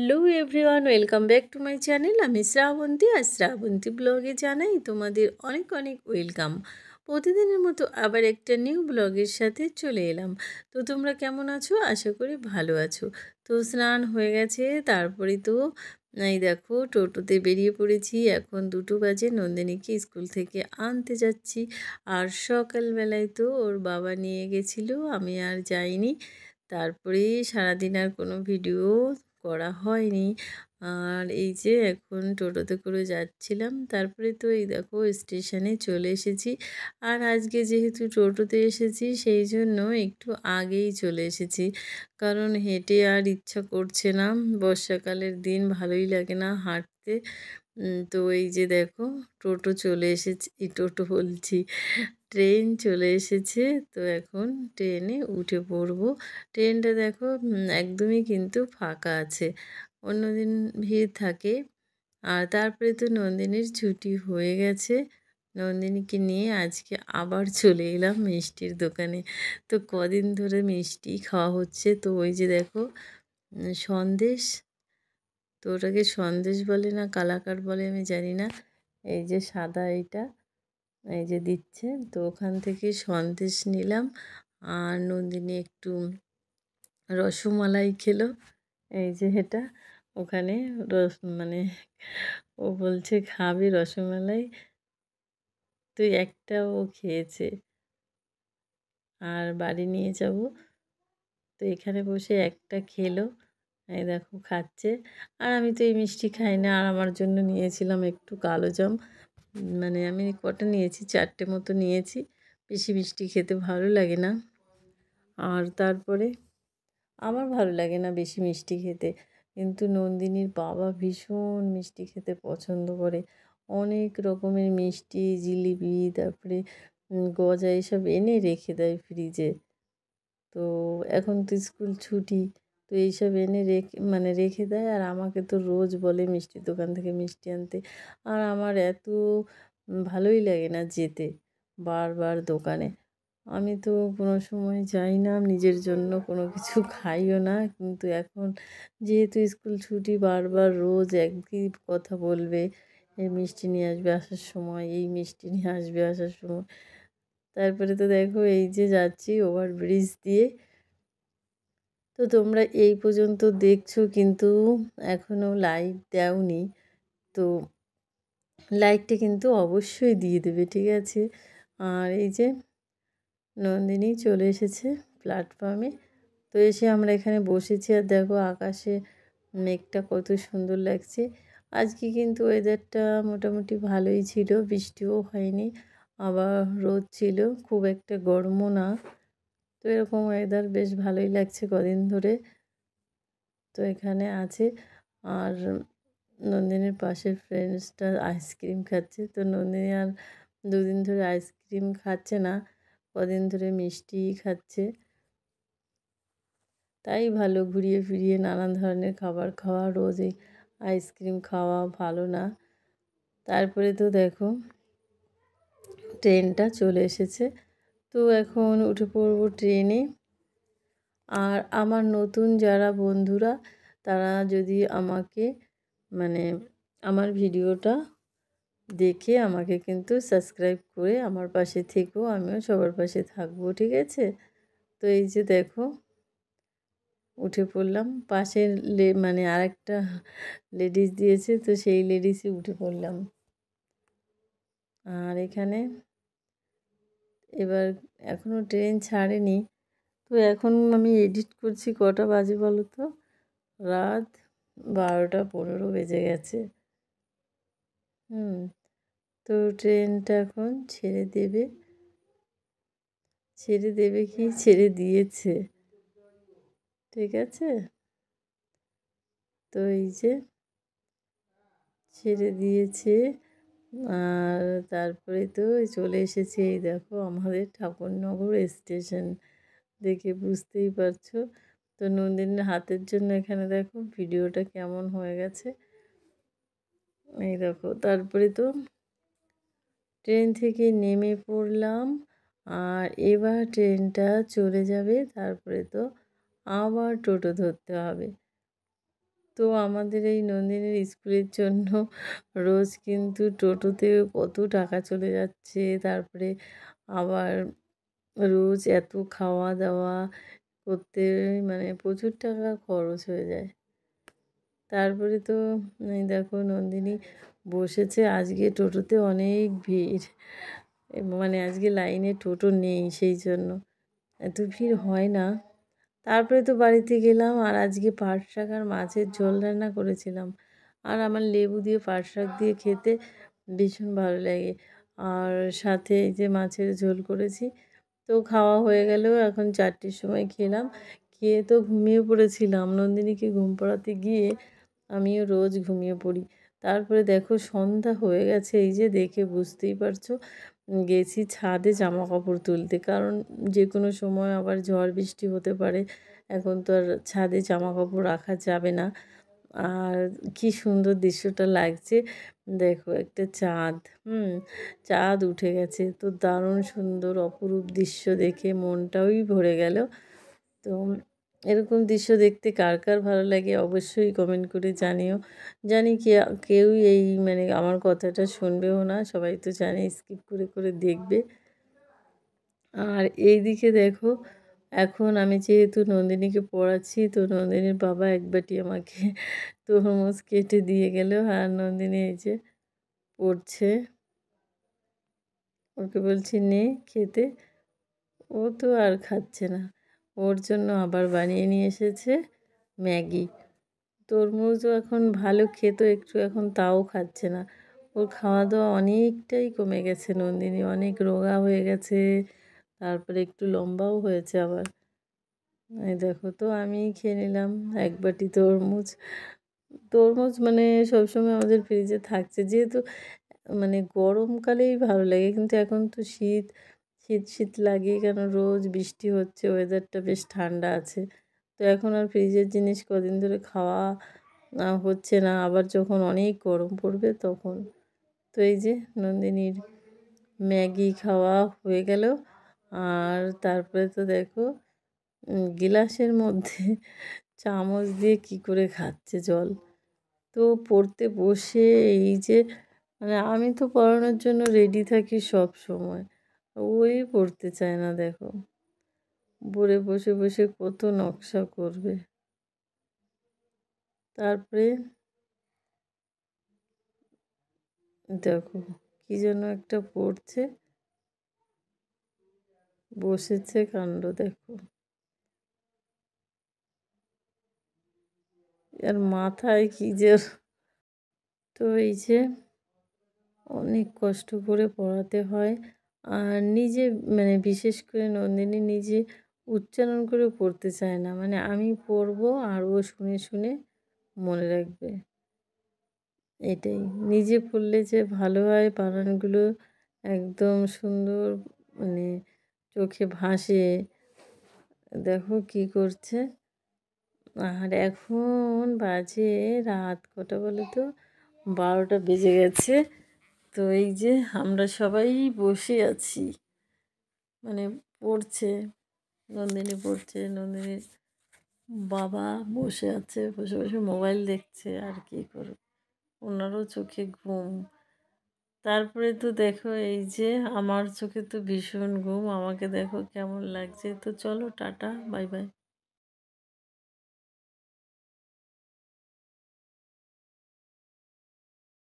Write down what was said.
Hello everyone, welcome back to my channel. আমি শ্রাবন্তী। আর শ্রাবন্তী ব্লগে জানাই তোমাদের অনেক অনেক ওয়েলকাম। প্রতিদিনের মতো আবার একটা নিউ ব্লগের সাথে চলে এলাম। তো তোমরা কেমন আছো? আশা করি ভালো আছো। তো স্নান হয়ে গেছে, তারপরে তো এই দেখো টোটোতে বেরিয়ে পড়েছি। এখন 2টো বাজে, নন্দিনীকে স্কুল থেকে আনতে যাচ্ছি। আর সকালবেলায় তো ওর বাবা নিয়ে গেছিলো, আমি আর যাইনি। তারপরে সারাদিন আর কোনো ভিডিও করা হয়নি। আর এই যে এখন টোটোতে করে যাচ্ছিলাম, তারপরে তো এই দেখো স্টেশনে চলে এসেছি। আর আজকে যেহেতু টোটোতে এসেছি সেই জন্য একটু আগেই চলে এসেছি, কারণ হেঁটে আর ইচ্ছা করছে না। বর্ষাকালের দিন ভালোই লাগে না হাঁটতে। তো এই যে দেখো টোটো চলে এসেছে, টোটো বলছি, ট্রেন চলে এসেছে। তো এখন ট্রেনে উঠে পড়বো। ট্রেনটা দেখো একদমই কিন্তু ফাঁকা আছে, অন্যদিন ভিড় থাকে। আর তারপরে তো নন্দিনীর ছুটি হয়ে গেছে, নন্দিনীকে নিয়ে আজকে আবার চলে এলাম মিষ্টির দোকানে। তো কদিন ধরে মিষ্টি খাওয়া হচ্ছে। তো ওই যে দেখো সন্দেশ, তো ওটাকে সন্দেশ বলে না কালাকার বলে আমি জানি না। এই যে সাদা এইটা, এই যে দিচ্ছে, তো ওখান থেকে সন্দেশ নিলাম। আর নন্দিনী একটু রসমালাই খেলো। এই যে এটা ওখানে মানে ও বলছে খাবে রসমালাই, তো একটা ও খেয়েছে। আর বাড়ি নিয়ে যাব, তো এখানে বসে একটা খেলো। এই দেখো খাচ্ছে। আর আমি তো এই মিষ্টি খাই না, আর আমার জন্য নিয়েছিলাম একটু কালো জাম। মানে আমি কটা নিয়েছি, 4টে মতো নিয়েছি। বেশি মিষ্টি খেতে ভালো লাগে না। আর তারপরে আমার ভালো লাগে না বেশি মিষ্টি খেতে, কিন্তু নন্দিনীর বাবা ভীষণ মিষ্টি খেতে পছন্দ করে। অনেক রকমের মিষ্টি, জিলিপি, তারপরে গজা এসব এনে রেখে দেয় ফ্রিজে। তো এখন তো স্কুল ছুটি, তো এইসব এনে রেখে দেয়। আর আমাকে তো রোজ বলে মিষ্টির দোকান থেকে মিষ্টি আনতে। আর আমার এত ভালোই লাগে না যেতে বারবার দোকানে। আমি তো কোনো সময় যাই না, নিজের জন্য কোনো কিছু খাইও না। কিন্তু এখন যেহেতু স্কুল ছুটি, বারবার রোজ একই কথা বলবে, এই মিষ্টি নিয়ে আসবে আসার সময়, এই মিষ্টি নিয়ে আসবে আসার সময়। তারপরে তো দেখো এই যে যাচ্ছি ওভারব্রিজ দিয়ে। তো তোমরা এই পর্যন্ত দেখছো, কিন্তু এখনও লাইক দাওনি। তো লাইকটা কিন্তু অবশ্যই দিয়ে দেবে, ঠিক আছে? আর এই যে নন্দিনী চলে এসেছে প্ল্যাটফর্মে। তো এসে আমরা এখানে বসেছি। আর দেখো আকাশে মেঘটা কত সুন্দর লাগছে। আজকে কিন্তু ওয়েদারটা মোটামুটি ভালোই ছিল, বৃষ্টিও হয়নি, আবার রোদ ছিল, খুব একটা গরমও না। তো এরকম ওয়েদার বেশ ভালোই লাগছে কদিন ধরে। তো এখানে আছে। আর নন্দিনীর পাশের ফ্রেন্ডসটা আইসক্রিম খাচ্ছে। তো নন্দিনী আর 2 দিন ধরে আইসক্রিম খাচ্ছে না, কদিন ধরে মিষ্টিই খাচ্ছে। তাই ভালো, ঘুরিয়ে ফিরিয়ে নানান ধরনের খাবার খাওয়া, রোজ এই আইসক্রিম খাওয়া ভালো না। তারপরে তো দেখো ট্রেনটা চলে এসেছে। তো এখন উঠে পড়বো ট্রেনে। আর আমার নতুন যারা বন্ধুরা, তারা যদি আমাকে আমার ভিডিওটা দেখে আমাকে কিন্তু সাবস্ক্রাইব করে আমার পাশে থেকো, আমিও সবার পাশে থাকবো, ঠিক আছে? তো এই যে দেখো উঠে পড়লাম, পাশে আরেকটা লেডিস দিয়েছে, তো সেই লেডিসই উঠে পড়লাম। আর এখানে এবার এখনও ট্রেন ছাড়েনি। তো এখন আমি এডিট করছি, কটা বাজে বলো তো? রাত 12টা 15 বেজে গেছে। তো ট্রেনটা এখন ছেড়ে দেবে, কি ছেড়ে দিয়েছে, ঠিক আছে? তো এই যে ছেড়ে দিয়েছে। আর তারপরে তো চলে এসেছি, এই দেখো আমাদের ঠাকুরনগর স্টেশন, দেখে বুঝতেই পারছো। তো নন্দিনীর হাতের জন্য এখানে দেখো ভিডিওটা কেমন হয়ে গেছে, এই দেখো। তারপরে তো ট্রেন থেকে নেমে পড়লাম। আর এবার ট্রেনটা চলে যাবে, তারপরে তো আবার টোটো ধরতে হবে। তো আমাদের এই নন্দিনীর স্কুলের জন্য রোজ কিন্তু টোটোতে কত টাকা চলে যাচ্ছে। তারপরে আবার রোজ এত খাওয়া দাওয়া করতে মানে প্রচুর টাকা খরচ হয়ে যায়। তারপরে তো এই দেখো নন্দিনী বসেছে, আজকে টোটোতে অনেক ভিড়। মানে আজকে লাইনে টোটো নেই সেই জন্য এত ভিড় হয় না। তারপরে তো বাড়িতে গেলাম, আর আজকে পাট শাক আর মাছের ঝোল রান্না করেছিলাম। আর আমার লেবু দিয়ে পাট শাক দিয়ে খেতে ভীষণ ভালো লাগে। আর সাথে এই যে মাছের ঝোল করেছি। তো খাওয়া হয়ে গেল, এখন 4টের সময় খেলাম। খেয়ে তো ঘুমিয়ে পড়েছিলাম। নন্দিনীকে ঘুম পাড়াতে গিয়ে আমিও রোজ ঘুমিয়ে পড়ি। তারপরে দেখো সন্ধ্যা হয়ে গেছে, এই যে দেখে বুঝতেই পারছো। গেছি ছাদে জামাকাপড় তুলতে, কারণ যে কোনো সময় আবার ঝড় বৃষ্টি হতে পারে। এখন তো আর ছাদে জামাকাপড় রাখা যাবে না। আর কি সুন্দর দৃশ্যটা লাগছে। দেখো একটা চাঁদ, চাঁদ উঠে গেছে। তো দারুণ সুন্দর অপরূপ দৃশ্য দেখে মনটাই ভরে গেল। তো এরকম দৃশ্য দেখতে কার কার ভালো লাগে অবশ্যই কমেন্ট করে জানিও। জানি কেউই এই মানে আমার কথাটা শুনবেও না, সবাই তো জানে স্কিপ করে করে দেখবে। আর এইদিকে দেখো, এখন আমি যেহেতু নন্দিনীকে পড়াচ্ছি, তো নন্দিনীর বাবা এক বাটি আমাকে তরমুজ কেটে দিয়ে গেল। আর নন্দিনী এই যে পড়ছে, ওকে বলছি নে খেতে, ও তো আর খাচ্ছে না। ওর জন্য আবার বানিয়ে নিয়ে এসেছে ম্যাগি। তরমুজও এখন ভালো খেত একটু, এখন তাও খাচ্ছে না। ওর খাওয়া দাওয়া অনেকটাই কমে গেছে, নন্দিনী অনেক রোগা হয়ে গেছে। তারপরে একটু লম্বাও হয়েছে আবার। এই দেখো, তো আমি খেয়ে নিলাম এক বাটি তরমুজ। তরমুজ মানে সবসময় আমাদের ফ্রিজে থাকছে, যেহেতু মানে গরমকালেই ভালো লাগে, কিন্তু এখন তো শীত শীত শীত লাগে, কেন রোজ বৃষ্টি হচ্ছে, ওয়েদারটা বেশ ঠান্ডা আছে। তো এখন আর ফ্রিজের জিনিস কদিন ধরে খাওয়া হচ্ছে না, আবার যখন অনেক গরম পড়বে তখন। তো এই যে নন্দিনীর ম্যাগি খাওয়া হয়ে গেল। আর তারপরে তো দেখো গিলাসের মধ্যে চামচ দিয়ে কি করে খাচ্ছে জল। তো পড়তে বসে এই যে মানে আমি তো পড়ানোর জন্য রেডি থাকি সব সময়, ওই পড়তে চায় না। দেখো বোর্ডে বসে বসে কত নকশা করবে। তারপরে দেখো কি যেন একটা পড়ছে, বসেছে, কাণ্ড দেখো। আর মাথায় কি যে, তো এই যে অনেক কষ্ট করে পড়াতে হয়। আর নিজে মানে বিশেষ করে নন্দিনী নিজে উচ্চারণ করে পড়তে চায় না, মানে আমি পড়বো আর ও শুনে শুনে মনে রাখবে, এটাই। নিজে পড়লে যে ভালো হয়, বানানগুলো একদম সুন্দর মানে চোখে ভাসে। দেখো কি করছে। আর এখন বাজে রাত কটা বলো তো, 12টা বেজে গেছে। তো এই যে আমরা সবাই বসে আছি, মানে পড়ছে, নন্দিনী পড়ছে, নন্দিনীর বাবা বসে আছে, বসে বসে মোবাইল দেখছে, আর কি করবে, ওনারও চোখে ঘুম। তারপরে তো দেখো এই যে আমার চোখে তো ভীষণ ঘুম, আমাকে দেখো কেমন লাগছে। তো চলো টাটা, বাই বাই।